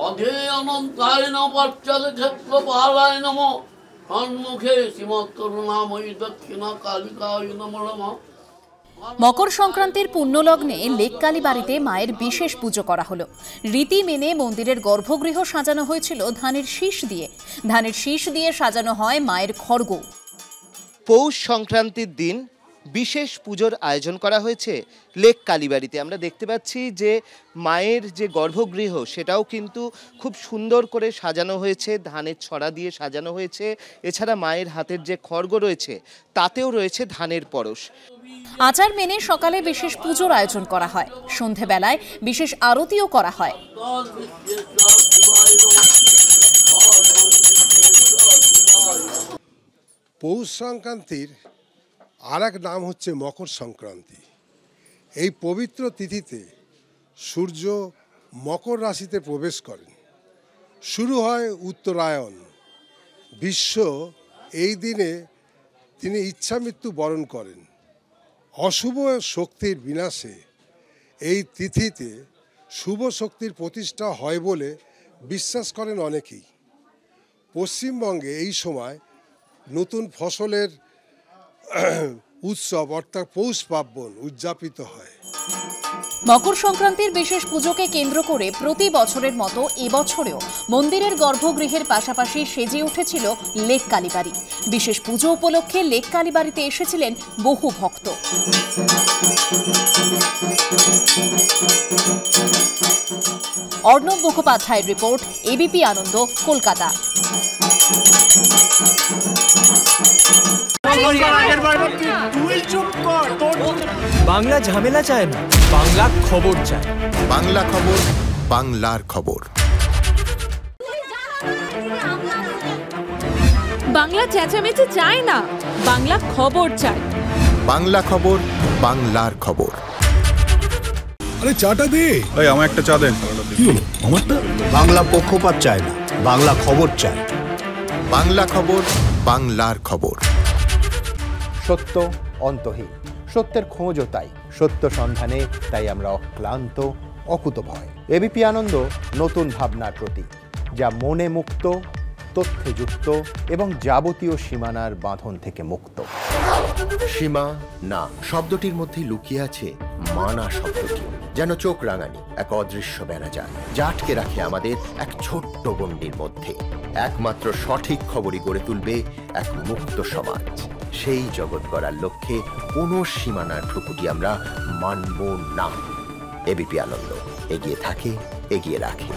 অধে অনন্তায় নম পশ্চাতে ক্ষেত্র পালায় নম সম্মুখে শ্রীমৎ করুণাময়ী দক্ষিণা কালিকায় নমো নমঃ। মকর সংক্রান্তির পুণ্যলগ্নে লেককালী বাড়িতে মায়ের বিশেষ পুজো করা হলো। রীতি মেনে মন্দিরের গর্ভগৃহ সাজানো হয়েছিল ধানের শীষ দিয়ে। ধানের শীষ দিয়ে সাজানো হয় মায়ের খড়গ। পৌষ সংক্রান্তির দিন বিশেষ পুজোর আয়োজন করা হয়েছে লেক কালীবাড়িতে। আমরা দেখতে পাচ্ছি যে মায়ের যে গর্ভগৃহ সেটাও কিন্তু খুব সুন্দর করে সাজানো হয়েছে, ধানের ছড়া দিয়ে সাজানো হয়েছে। এছাড়া মায়ের হাতের যে খড়গ রয়েছে তাতেও রয়েছে ধানের পরশ। আচার মেনে সকালে বিশেষ পুজোর আয়োজন করা হয়, সন্ধেবেলায় বিশেষ আরতিও করা হয়। পৌষ সংক্রান্তির আর এক নাম হচ্ছে মকর সংক্রান্তি। এই পবিত্র তিথিতে সূর্য মকর রাশিতে প্রবেশ করেন, শুরু হয় উত্তরায়ণ। বিশ্ব এই দিনে তিনি ইচ্ছা মৃত্যু বরণ করেন। অশুভ শক্তির বিনাশে এই তিথিতে শুভ শক্তির প্রতিষ্ঠা হয় বলে বিশ্বাস করেন অনেকেই। পশ্চিমবঙ্গে এই সময় নতুন ফসলের উৎসব অর্থাৎ পৌষ পার্বণ উদযাপিত হয়। মকর সংক্রান্তির বিশেষ পুজোকে কেন্দ্র করে প্রতি বছরের মতো এবছরেও মন্দিরের গর্ভগৃহের পাশাপাশি সেজে উঠেছিল লেক কালীবাড়ি। বিশেষ পুজো উপলক্ষে লেক কালীবাড়িতে এসেছিলেন বহু ভক্ত। অর্ণব মুখোপাধ্যায়ের রিপোর্ট, এবিপি আনন্দ, কলকাতা। বাংলা ঝামেলা চায় না, বাংলা খবর চায়। বাংলা খবর, বাংলার খবর। বাংলা চেঁচামেচি চায় না, বাংলা খবর চায়। বাংলা খবর, বাংলার খবর। আরে চাটা দে ভাই, আমার একটা চা দেন। কি হলো আমারটা? বাংলা পক্ষপাত চায় না, বাংলা খবর চায়। বাংলা খবর, বাংলার খবর। সত্য অন্তহীন, সত্যের খোঁজও তাই, সত্য সন্ধানে তাই আমরা অক্লান্ত, অকুতভয়। এবিপি আনন্দ নতুন ভাবনার প্রতীক, যা মনে মুক্ত, তথ্যে যুক্ত এবং যাবতীয় সীমানার বাঁধন থেকে মুক্ত। সীমা না শব্দটির মধ্যে লুকিয়ে আছে মানা শব্দটি, যেন চোখ রাঙানি এক অদৃশ্য ব্যানাজার, যা আটকে রাখে আমাদের এক ছোট্ট গণ্ডির মধ্যে। একমাত্র সঠিক খবরই গড়ে তুলবে এক মুক্ত সমাজ। সেই জগৎ গড়ার লক্ষ্যে কোনো সীমানার ঠুকুটি আমরা মানব না। এবিপি আনন্দ এগিয়ে থাকে, এগিয়ে রাখে।